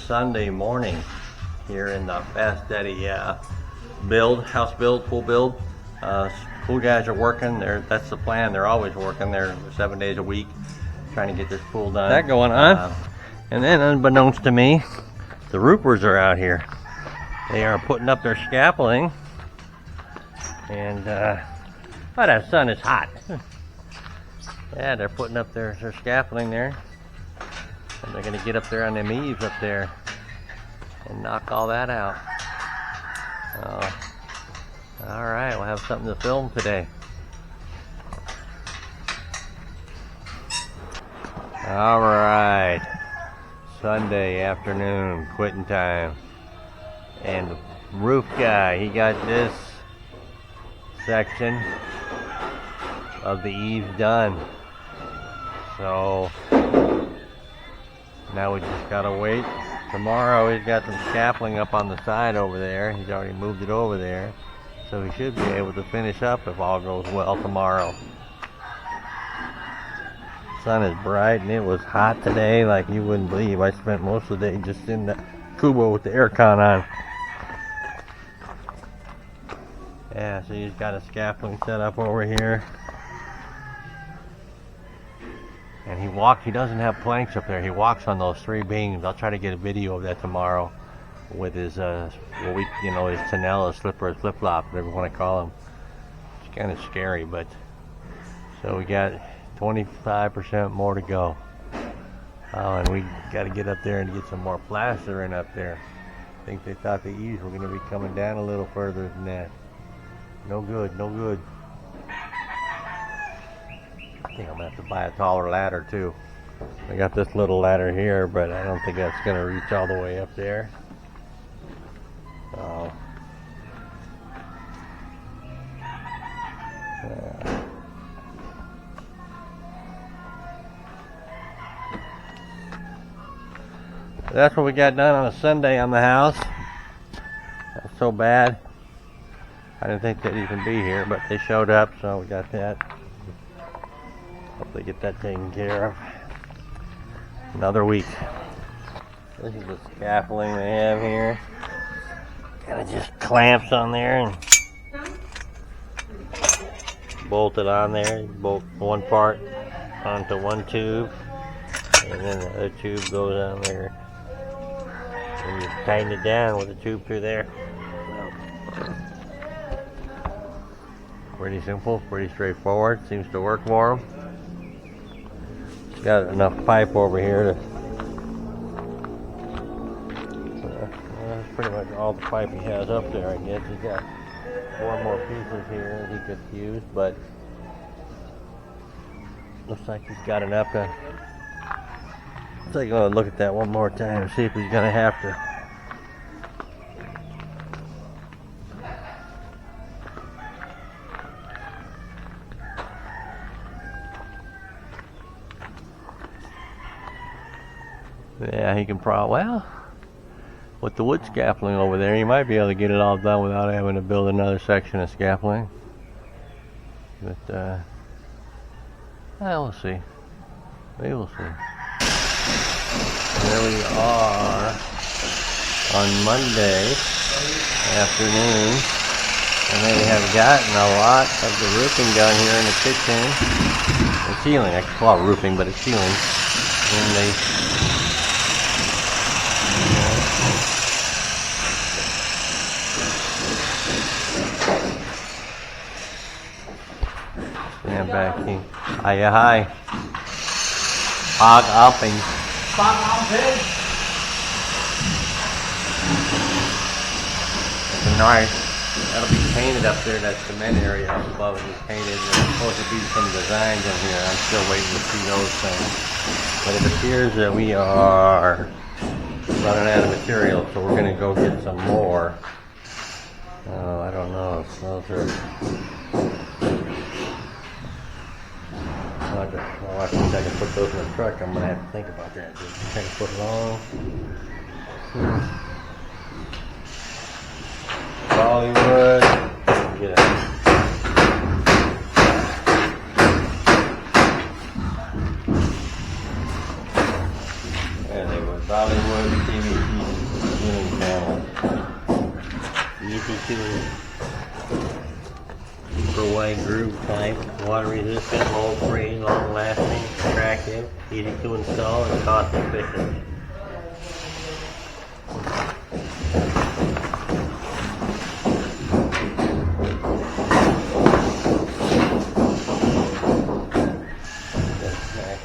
Sunday morning here in the Fast Daddy build, house build, pool build. Pool guys are working. That's the plan. They're always working. They're 7 days a week trying to get this pool done. That going on. And then unbeknownst to me, the roofers are out here. They are putting up their scaffolding. And that sun is hot. Yeah, they're putting up their scaffolding there. And they're gonna get up there on them eaves up there and knock all that out. Alright, we'll have something to film today. Alright, Sunday afternoon, quitting time. And the roof guy, he got this section of the eaves done. So now we just gotta wait. Tomorrow he's got some scaffolding up on the side over there. He's already moved it over there. So he should be able to finish up if all goes well tomorrow. Sun is bright and it was hot today like you wouldn't believe. I spent most of the day just in the kubo with the aircon on. Yeah, so he's got a scaffolding set up over here. And he doesn't have planks up there. He walks on those 3 beams. I'll try to get a video of that tomorrow with his, his Tanella slipper, flip-flop, whatever you want to call him. It's kind of scary, but so we got 25% more to go. Oh, and we got to get up there and get some more plastering up there. I think they thought the eaves were going to be coming down a little further than that. No good, no good. I think I'm gonna have to buy a taller ladder too. I got this little ladder here, but I don't think that's gonna reach all the way up there. So that's what we got done on a Sunday on the house. That's so bad. I didn't think they'd even be here, but they showed up, so we got that. Hopefully get that taken care of. Another week. This is the scaffolding they have here. Kind of just clamps on there and bolted on there. You bolt one part onto one tube, and then the other tube goes on there. And you tighten it down with a tube through there. Pretty simple, pretty straightforward. Seems to work for them. He's got enough pipe over here to. That's pretty much all the pipe he has up there, I guess. He's got 4 more pieces here that he could use, but looks like he's got enough to. Let's take a look at that one more time and see if he's gonna have to. Yeah, he can probably, well, with the wood scaffolding over there, he might be able to get it all done without having to build another section of scaffolding. But, we'll see. We will see. There we are on Monday afternoon, and they have gotten a lot of the roofing done here in the kitchen. The ceiling, I can call it roofing, but it's ceiling. And they stand back here. Hi. Panglaobeach. Tonight, that'll be painted up there. That cement area up above it is painted. There's supposed to be some designs in here. I'm still waiting to see those things. But it appears that we are running out of material, so we're going to go get some more. Oh, I don't know. Those are. Well, I think I can put those in the truck. I'm going to have to think about that. Just kind of put it on. Bollywood. Get it. There they go. Bollywood, PVC 52 super wide groove type, water resistant, mold free, long lasting, attractive, easy to install, and cost efficient.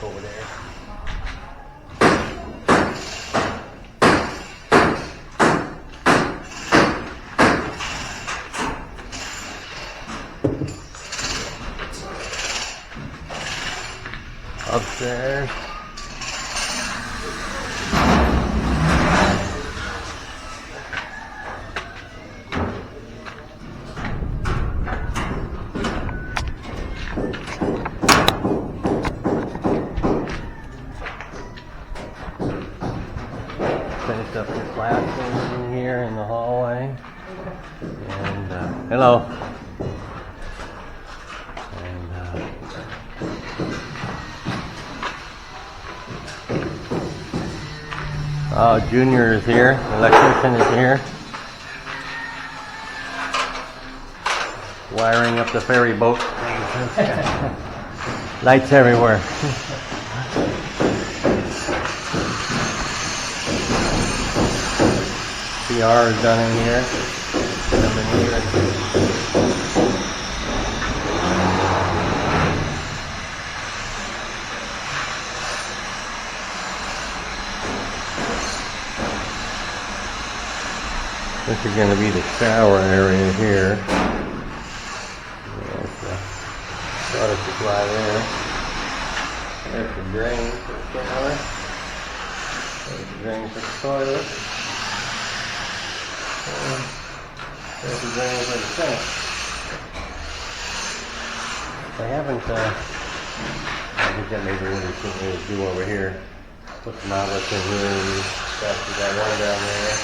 Over there. Upstairs. Finished up the plastering in here in the hallway. And hello. And oh, Junior is here. The electrician is here. Wiring up the ferry boat. Lights everywhere. PR is done in here. Come in here. This is going to be the shower area here. There's the water supply there. There's the drain for the shower. There's the drain for the toilet. There's the drain for the sink. I haven't, I think that maybe what we should do over here. Put some outlets in here and stuff. We got one down there.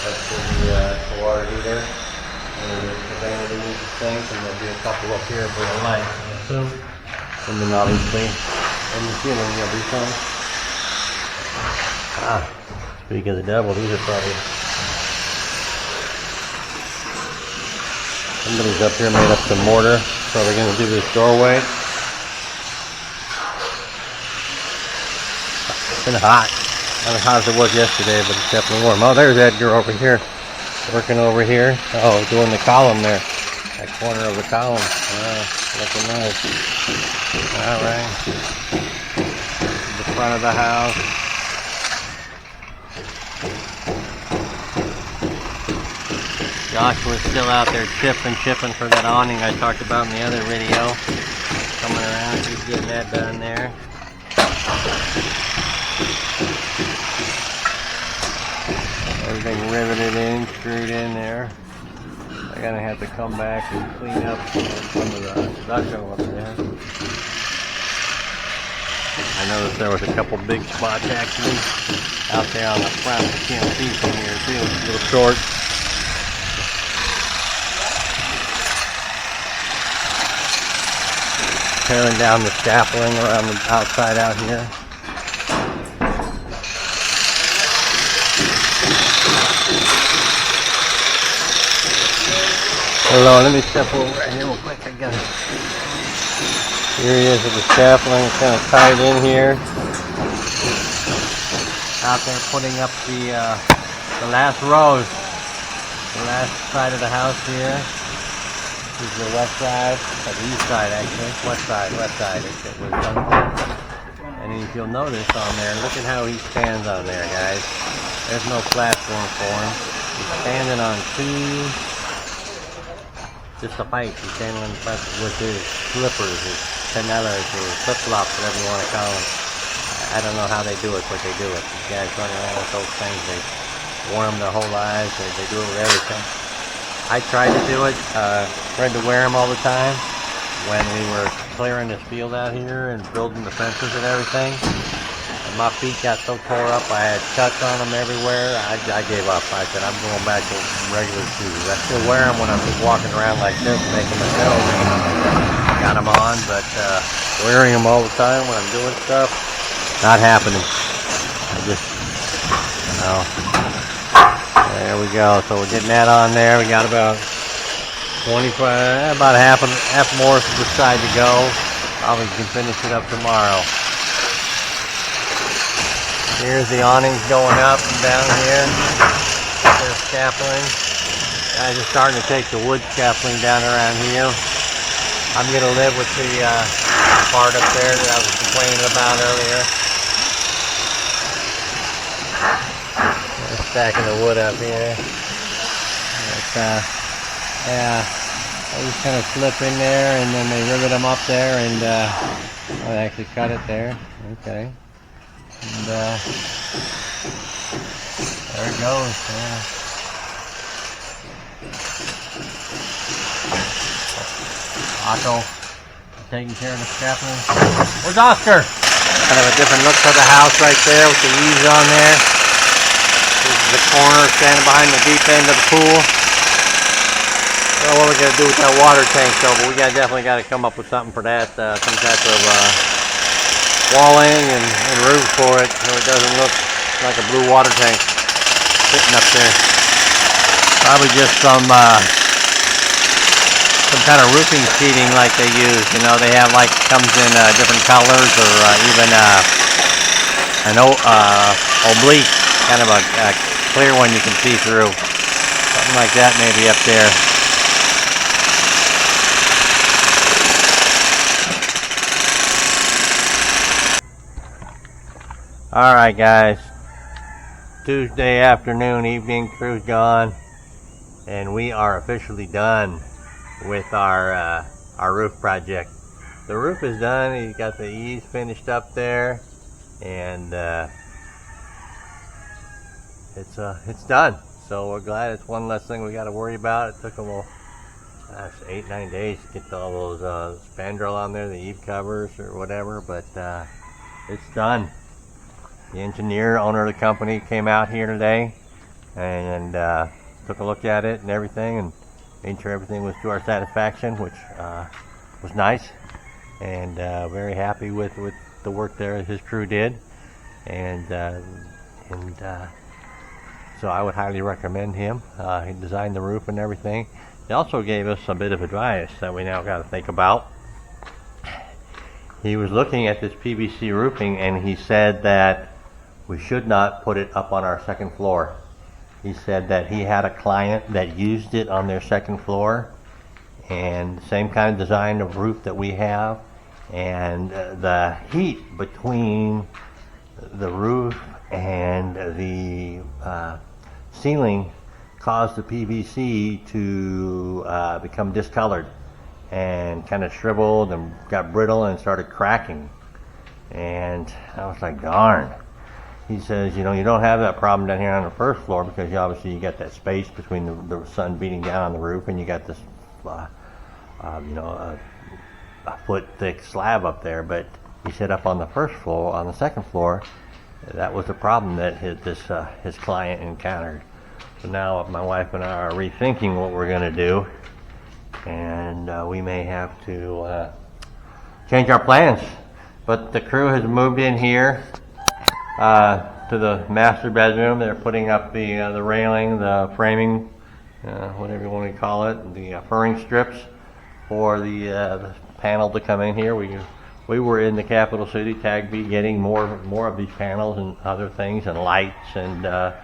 That's for the water heater. And there's the vanity in the sink, and there'll be a couple up here for the light, I assume. And then obviously, in the ceiling there'll be some. Speaking of the devil, these are probably... Somebody's up here made up some mortar. Probably going to do this doorway. It's been hot. Not as hot as it was yesterday, but it's definitely warm. Oh, there's Edgar over here. Working over here. Oh, doing the column there. That corner of the column. Looking nice. Alright. The front of the house. Josh was still out there chipping for that awning I talked about in the other video. Coming around, he's getting that done there. Everything riveted in, screwed in there. I'm gonna have to come back and clean up some of the stucco up there. I noticed there was a couple big spots actually out there on the front. You can't see from here too. It's a little short. Tearing down the scaffolding around the outside out here. Hello, let me step over right here real quick. I got it. Here he is with the scaffolding. It's kind of tied in here. Out there putting up the last rows. The last side of the house here. This is the west side, or the east side actually. West side. It was done. And if you'll notice on there, look at how he stands on there, guys. There's no platform for him. He's standing on just a pipe. He's standing on the platform with his slippers, his canellas, his flip-flops, whatever you want to call them. I don't know how they do it, but they do it. These guys run around with those things. They wear them their whole lives. They do it with everything. I tried to do it, tried to wear them all the time when we were clearing this field out here and building the fences and everything. And my feet got so tore up, I had cuts on them everywhere, I gave up. I said, I'm going back to regular shoes. I still wear them when I'm just walking around like this, making a show. Got them on, but wearing them all the time when I'm doing stuff, not happening. I just, you know. There we go. So we're getting that on there. We got about 25, about half more to the side to go. Probably can finish it up tomorrow. Here's the awnings going up and down here. There's scaffolding. Guys are starting to take the wood scaffolding down around here. I'm going to live with the part up there that I was complaining about earlier. They're stacking the wood up here. But, yeah, they just kind of slip in there and then they rivet them up there and they actually cut it there. Okay. And there it goes. Yeah. Otto taking care of the scaffolding. Where's Oscar? Kind of a different look to the house right there with the eaves on there. This is the corner standing behind the deep end of the pool. I don't know what we're going to do with that water tank though, but we definitely got to come up with something for that. Some type of walling and roof for it so it doesn't look like a blue water tank sitting up there. Probably just some kind of roofing sheeting like they use. You know, they have like comes in different colors or even an oblique, kind of a clear one you can see through. Something like that maybe up there. Alright guys, Tuesday afternoon, evening, crew's gone, and we are officially done with our roof project. The roof is done. You got the eaves finished up there, and it's done. So we're glad it's one less thing we got to worry about. It took them 8-9 days to get all those spandrel on there, the eave covers or whatever, but it's done. The engineer, owner of the company, came out here today and took a look at it and everything, and made sure everything was to our satisfaction, which was nice, and very happy with the work there his crew did, and so I would highly recommend him. He designed the roof and everything. He also gave us a bit of advice that we now got to think about. He was looking at this PVC roofing and he said that we should not put it up on our second floor. He said that he had a client that used it on their second floor, and same kind of design of roof that we have, and the heat between the roof and the ceiling caused the PVC to become discolored and kind of shriveled and got brittle and started cracking. And I was like, darn. He says, you know, you don't have that problem down here on the first floor because you got that space between the sun beating down on the roof, and you got this, a foot thick slab up there. But he said up on the first floor, on the second floor, that was the problem that his client encountered. So now my wife and I are rethinking what we're going to do, and we may have to change our plans. But the crew has moved in here to the master bedroom. They're putting up the railing, the framing, whatever you want to call it, the furring strips for the panel to come in here. We were in the capital city, Tag B, getting more of these panels and other things and lights, and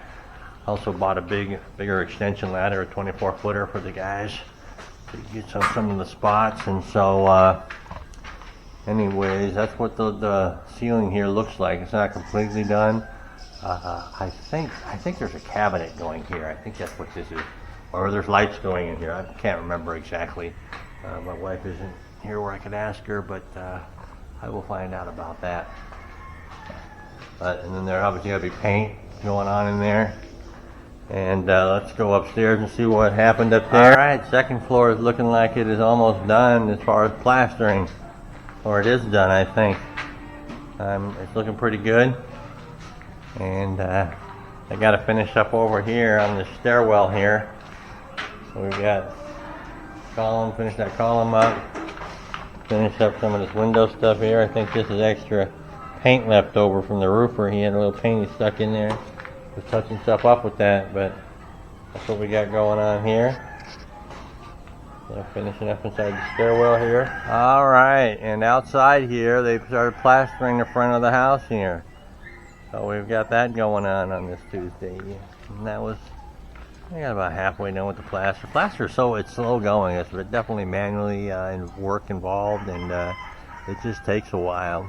also bought a bigger extension ladder, a 24-footer for the guys to get some of the spots. And so anyways, that's what the ceiling here looks like. It's not completely done. I think there's a cabinet going here. I think that's what this is. Or there's lights going in here. I can't remember exactly. My wife isn't here where I could ask her, but I will find out about that. And then there obviously going to be paint going on in there. And let's go upstairs and see what happened up there. Alright, second floor is looking like it is almost done as far as plastering. Or it is done, I think. It's looking pretty good. And I got to finish up over here on the stairwell here. So we've got column, finish that column up. Finish up some of this window stuff here. I think this is extra paint left over from the roofer. He had a little paint he stuck in there. Was touching stuff up with that, but That's what we got going on here. They're finishing up inside the stairwell here. All right, and outside here, they've started plastering the front of the house here. So we've got that going on this Tuesday. And that was, I got about halfway done with the plaster. Plaster, so it's slow going. It's definitely manually work involved, and it just takes a while.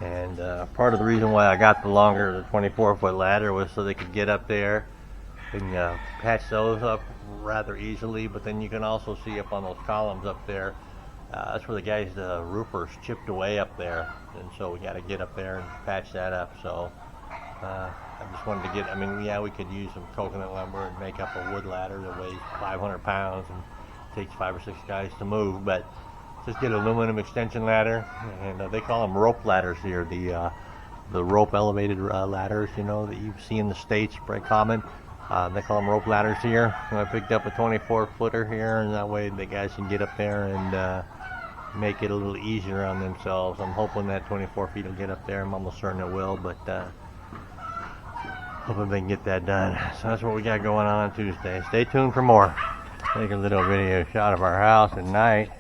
And part of the reason why I got the 24-foot ladder was so they could get up there and patch those up rather easily. But then you can also see up on those columns up there, that's where the guys, the roofers, chipped away up there, and so we got to get up there and patch that up. So I just wanted to get, I mean, yeah, we could use some coconut lumber and make up a wood ladder that weighs 500 pounds and takes 5 or 6 guys to move, but just get an aluminum extension ladder, and they call them rope ladders here, the rope elevated ladders, you know, that you see in the States, pretty common. They call them rope ladders here. And I picked up a 24-footer here, and that way the guys can get up there and make it a little easier on themselves. I'm hoping that 24 feet will get up there. I'm almost certain it will, but hoping they can get that done. So that's what we got going on Tuesday. Stay tuned for more. Take a little video shot of our house at night.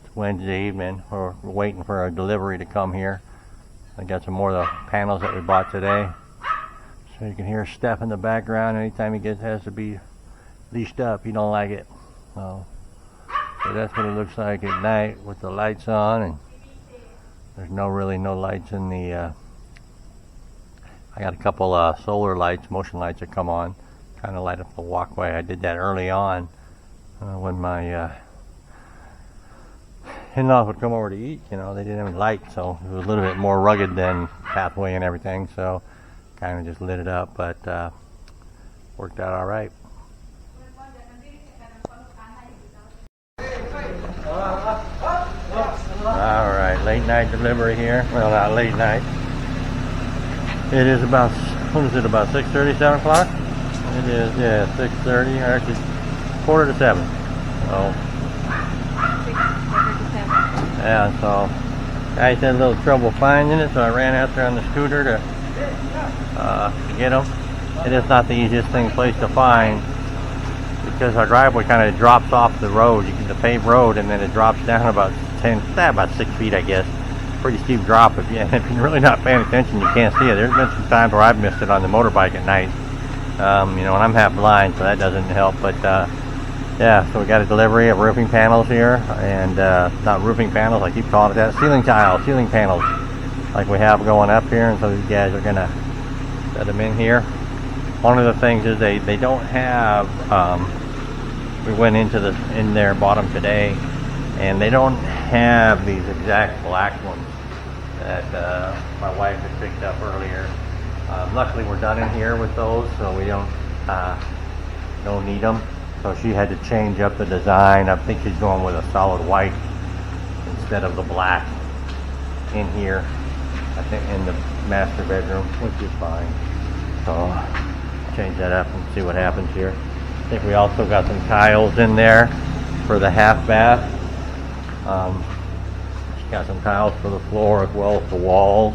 It's Wednesday evening. We're waiting for our delivery to come here. I got some more of the panels that we bought today. So you can hear Steph in the background. Anytime he has to be leashed up, he don't like it. So that's what it looks like at night with the lights on, and there's really no lights in the I got a couple solar lights, motion lights that come on, kind of light up the walkway. I did that early on when my in-laws would come over to eat. You know, they didn't have any light, so it was a little bit more rugged than pathway and everything, so kind of just lit it up, but worked out all right. All right, late night delivery here. Well, not late night. It is about, what is it, about 6:30, 7 o'clock? It is, yeah, 6:30, or actually 6:45. So, yeah, so guys had a little trouble finding it, so I ran out there on the scooter to get them. It is not the easiest place to find, because our driveway kind of drops off the road, the paved road, and then it drops down about 6 feet, I guess. Pretty steep drop. If you're really not paying attention, you can't see it. There's been some times where I've missed it on the motorbike at night. You know, and I'm half blind, so that doesn't help. But yeah, so we got a delivery of roofing panels here, and not roofing panels, I keep calling it that, ceiling tiles, ceiling panels, like we have going up here. And so these guys are gonna set them in here. One of the things is they don't have. We went into in their bottom today, and they don't have these exact black ones that my wife had picked up earlier. Luckily, we're done in here with those, so we don't need them. So she had to change up the design. I think she's going with a solid white instead of the black in here. I think in the master bedroom, which is fine. So change that up and see what happens here. I think we also got some tiles in there for the half bath. She's got some tiles for the floor as well as the walls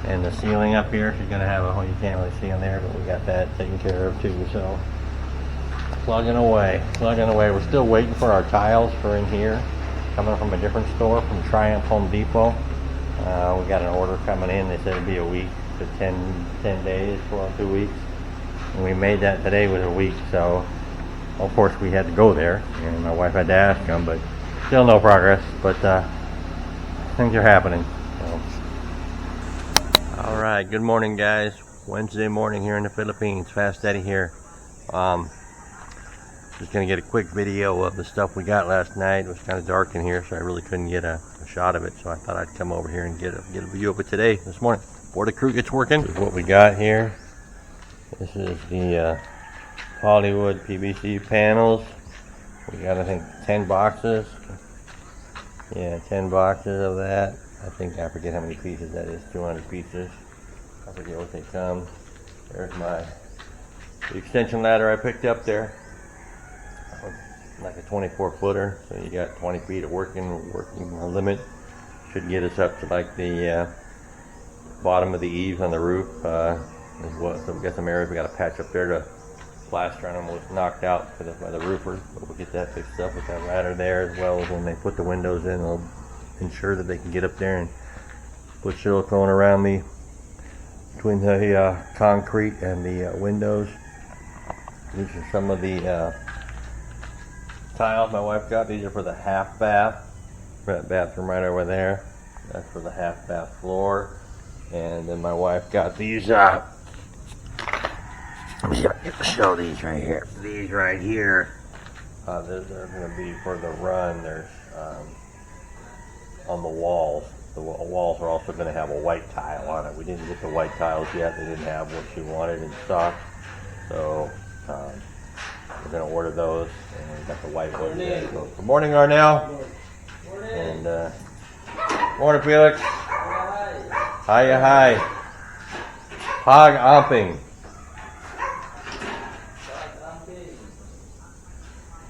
and the ceiling up here. She's gonna have you can't really see in there, but we got that taken care of too. So plugging away. We're still waiting for our tiles for in here, coming from a different store, from Triumph Home Depot. We got an order coming in. They said it'd be a week to 10 days, 2 weeks. And we made that today was a week, so of course we had to go there, and my wife had to ask them, but still no progress. But things are happening. So. All right, good morning, guys. Wednesday morning here in the Philippines. Fast Eddie here. Just gonna get a quick video of the stuff we got last night. It was kind of dark in here, so I really couldn't get a shot of it. So I thought I'd come over here and get a view of it today, this morning, before the crew gets working. This is what we got here. This is the Hollywood PVC panels. We got, I think, 10 boxes. Yeah, 10 boxes of that. I forget how many pieces that is. 200 pieces. I forget what they come. There's the extension ladder I picked up there. Like a 24-footer, so you got 20 feet of working limit. Should get us up to like the bottom of the eaves on the roof as well. So we got some areas we got to patch up there to plaster on them was knocked out by the roofer, but we'll get that fixed up with that ladder there, as well as when they put the windows in, they'll ensure that they can get up there and put silicone around between the concrete and the windows. These are some of the tiles my wife got. These are for the half bath. That bathroom right over there. That's for the half bath floor. And then my wife got these. Let me show these right here. These right here. Those are going to be for the run. There's on the walls. The walls are also going to have a white tile on it. We didn't get the white tiles yet. They didn't have what she wanted in stock. So we're going to order those. And we got the white ones there. So, good morning, Arnell. Morning. And morning, Felix. Hiya, hi. Hog omping.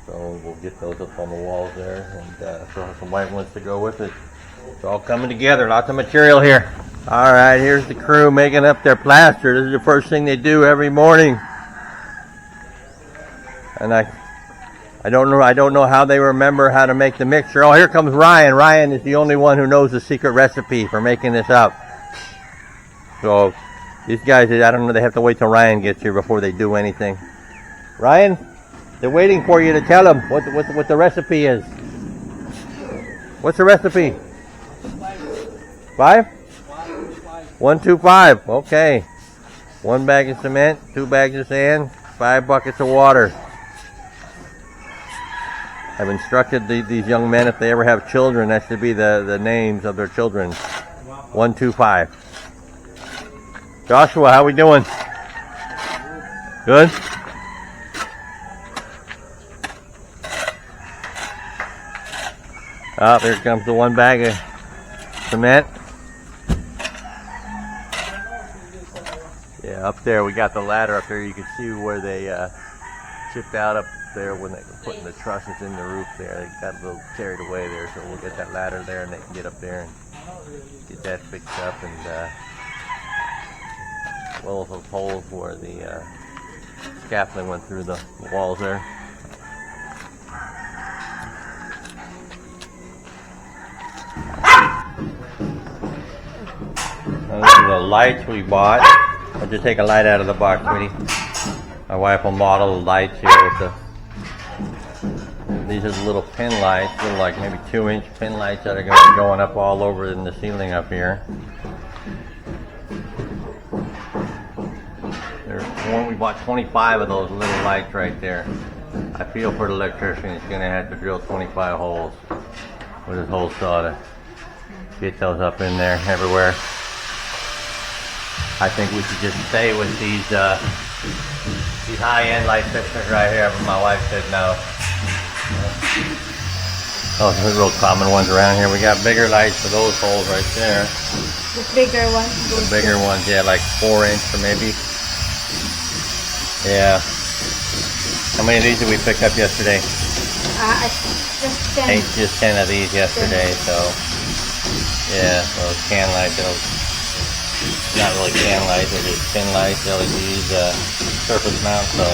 So we'll get those up on the walls there, and still have some white ones to go with it. It's all coming together. Lots of material here. All right, here's the crew making up their plaster. This is the first thing they do every morning. And I don't know how they remember how to make the mixture. Oh, here comes Ryan. Ryan is the only one who knows the secret recipe for making this up. So these guys, I don't know, they have to wait till Ryan gets here before they do anything. Ryan, they're waiting for you to tell them what the recipe is. What's the recipe? 5? 1, 2, 5. Okay. 1 bag of cement, 2 bags of sand, 5 buckets of water. I've instructed these young men, if they ever have children, that should be the names of their children. 1, 2, 5. Joshua, how we doing? Good? Oh, there comes the 1 bag of cement. Yeah, up there, we got the ladder up there. You can see where they chipped out up there when they were putting the trusses in the roof there. They got a little carried away there, so we'll get that ladder there and they can get up there and get that fixed up, and well as those holes where the scaffolding went through the walls there. Now, these are the lights we bought. I'll just take a light out of the box, sweetie. My wife will model the lights here with the. These are the little pin lights, little like maybe 2-inch pin lights that are going to be going up all over in the ceiling up here. There's one, we bought 25 of those little lights right there. I feel for the electrician, he's going to have to drill 25 holes with his hole saw to get those up in there everywhere. I think we should just stay with these high-end light fixtures right here, but my wife said no. Oh, those are real common ones around here. We got bigger lights for those holes right there. The bigger ones? The bigger ones, yeah, like 4-inch or maybe. Yeah. How many of these did we pick up yesterday? Just 10. Just 10 of these yesterday, so. Yeah, those can lights, those. Not really can lights, they're just pin lights, LEDs, surface mount, so.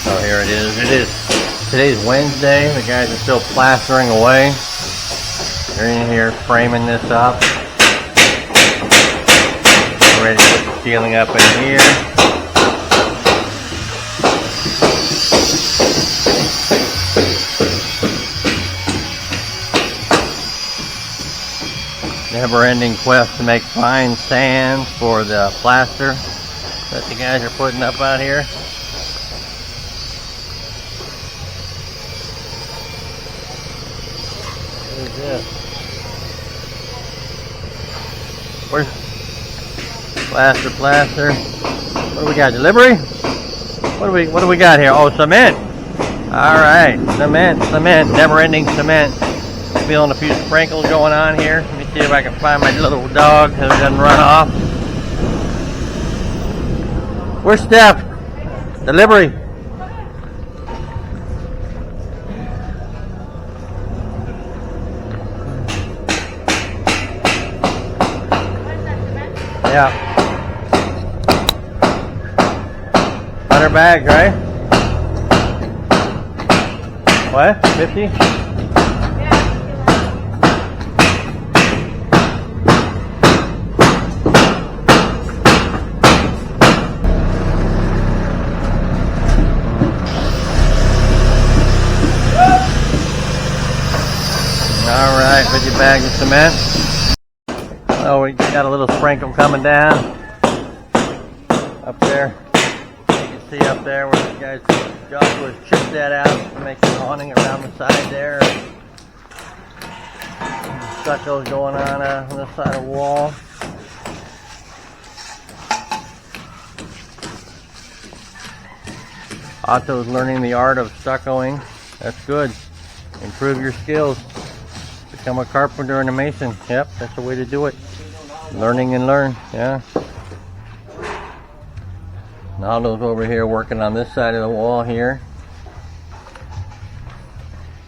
So here it is. Today's Wednesday. The guys are still plastering away. They're in here framing this up. We're ready to put the ceiling up in here. Never-ending quest to make fine sand for the plaster that the guys are putting up out here. What is this? Where's plaster? What do we got? Delivery? What do we got here? Oh, cement. All right, cement. Never-ending cement. Feeling a few sprinkles going on here. Let me see if I can find my little dog so it doesn't run off. Where's Steph? Delivery. Yeah. 100 bags, right? What? 50? Alright, 50 bags of cement. Oh, we got a little sprinkle coming down up there. You can see up there where the guy's job was chip that out to make the awning around the side there. Stucco's going on the side of the wall. Otto's learning the art of stuccoing. That's good. Improve your skills. Become a carpenter and a mason. Yep, that's the way to do it. Learning and learn, yeah. Naldo's over here working on this side of the wall here.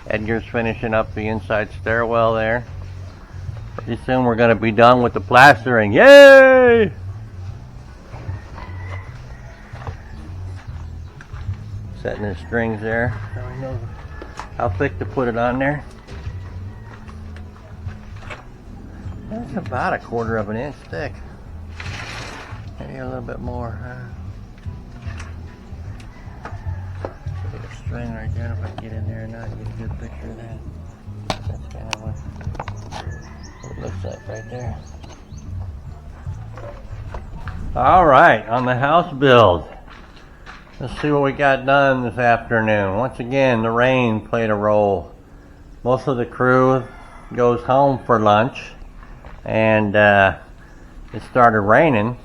Edgar's finishing up the inside stairwell there. Pretty soon we're going to be done with the plastering. Yay! Setting his strings there so he knows how thick to put it on there. That's about 1/4 of an inch thick. Maybe a little bit more. Get a string right there. If I get in there or not, get a good picture of that. That's kind of what it looks like right there. All right, on the house build. Let's see what we got done this afternoon. Once again, the rain played a role. Most of the crew goes home for lunch. And it started raining,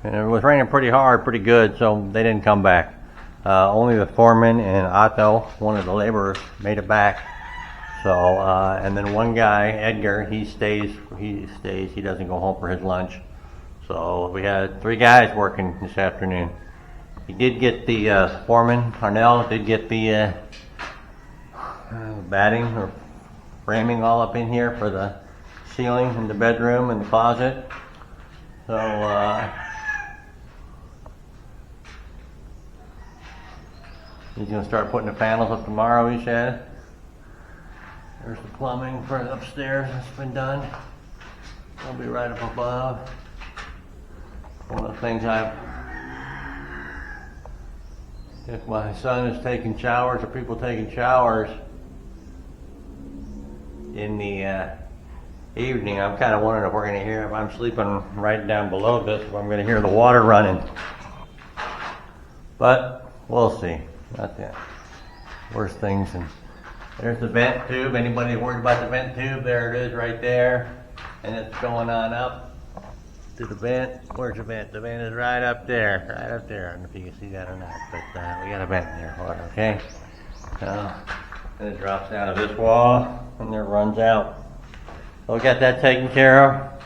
and it was raining pretty hard, pretty good, so they didn't come back. Only the foreman and Otto, one of the laborers, made it back. So, and then one guy, Edgar, he stays, he doesn't go home for his lunch. So we had 3 guys working this afternoon. He did get the foreman, Parnell, did get the batting or framing all up in here for the ceiling in the bedroom and the closet. So he's going to start putting the panels up tomorrow, he said. There's the plumbing for upstairs that's been done. It'll be right up above. One of the things if my son is taking showers or people taking showers in the evening, I'm kind of wondering if we're going to hear, if I'm sleeping right down below this, if I'm going to hear the water running. But we'll see. Not the worst things. And there's the vent tube. Anybody worried about the vent tube? There it is right there. And it's going on up to the vent. Where's the vent? The vent is right up there. Right up there. I don't know if you can see that or not, but we got a vent there for it, okay? And it drops down to this wall and then it runs out. So we got that taken care of.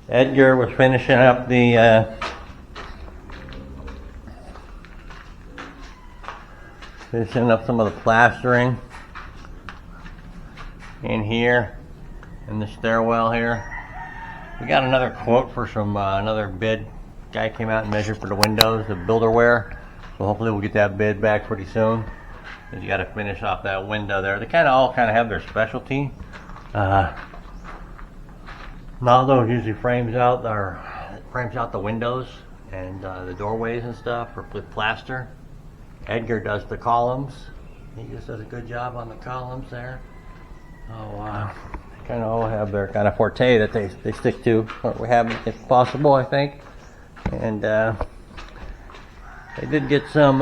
Edgar was finishing up the some of the plastering in here in the stairwell here. We got another quote for some another bid. Guy came out and measured for the windows, the builderware. So hopefully we'll get that bid back pretty soon. You got to finish off that window there. They all have their specialty. Naldo usually frames out the windows and the doorways and stuff with plaster. Edgar does the columns. He just does a good job on the columns there. So they all have their forte that they stick to. What we have, if possible, I think. And they did get some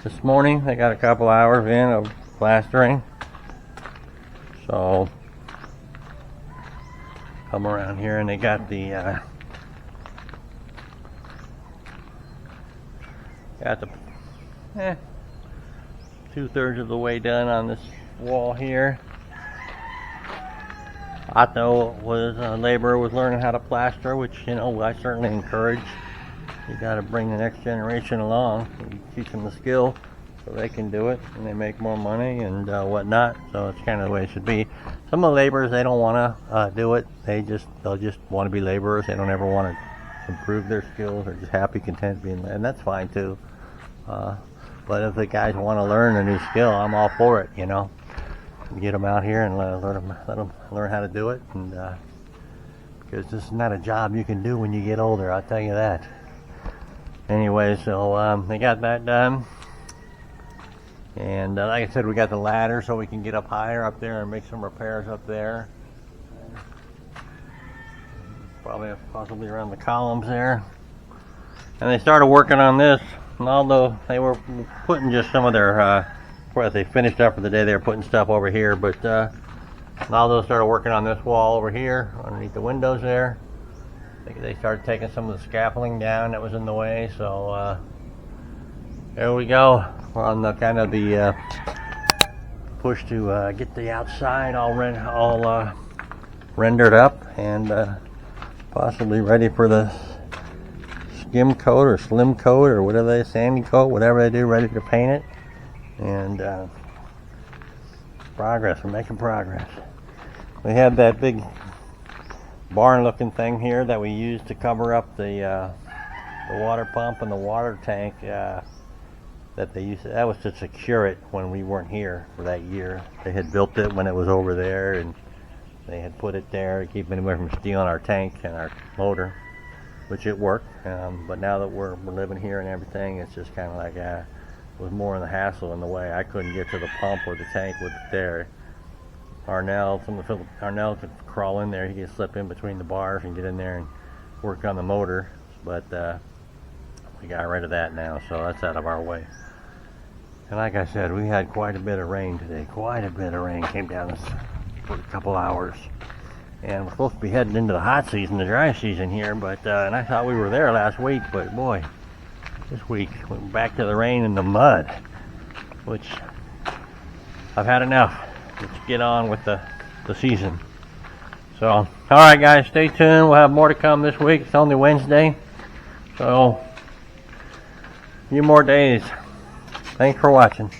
this morning. They got a couple hours in of plastering. So come around here and they got the 2/3 of the way done on this wall here. Otto was a laborer, was learning how to plaster, which I certainly encourage. You got to bring the next generation along and teach them the skill so they can do it and they make more money and whatnot. So it's kind of the way it should be. some of the laborers, they don't want to do it. They'll just want to be laborers. They don't ever want to improve their skills. They're just happy, content being, and that's fine too. But if the guys want to learn a new skill, I'm all for it. You know, get them out here and let them learn how to do it, and because this is not a job you can do when you get older. I'll tell you that. Anyway, so they got that done. And like I said, we got the ladder so we can get up higher up there and make some repairs up there. Probably possibly around the columns there. And they started working on this, and although they were putting just some of their, before they finished up for the day, they were putting stuff over here, but although they started working on this wall over here, underneath the windows there. They started taking some of the scaffolding down that was in the way, so there we go. We're on the kind of the push to get the outside all rendered up and possibly ready for the skim coat or slim coat or whatever they sandy coat, whatever they do, ready to paint it. And progress, we're making progress. We had that big barn looking thing here that we used to cover up the water pump and the water tank that they used. That was to secure it when we weren't here for that year. They had built it when it was over there, and they had put it there to keep anyone from stealing our tank and our motor, which it worked. But now that we're living here and everything, it's just kind of like it was more in the hassle in the way. I couldn't get to the pump or the tank with it there. Arnell could crawl in there. He could slip in between the bars and get in there and work on the motor. But we got rid of that now, so that's out of our way. And like I said, we had quite a bit of rain today. Quite a bit of rain came down for a couple hours. And we're supposed to be heading into the hot season, the dry season here, but and I thought we were there last week, but boy, this week we're back to the rain and the mud, which I've had enough. Let's get on with the season. So, all right, guys, stay tuned. We'll have more to come this week. It's only Wednesday, so a few more days. Thanks for watching.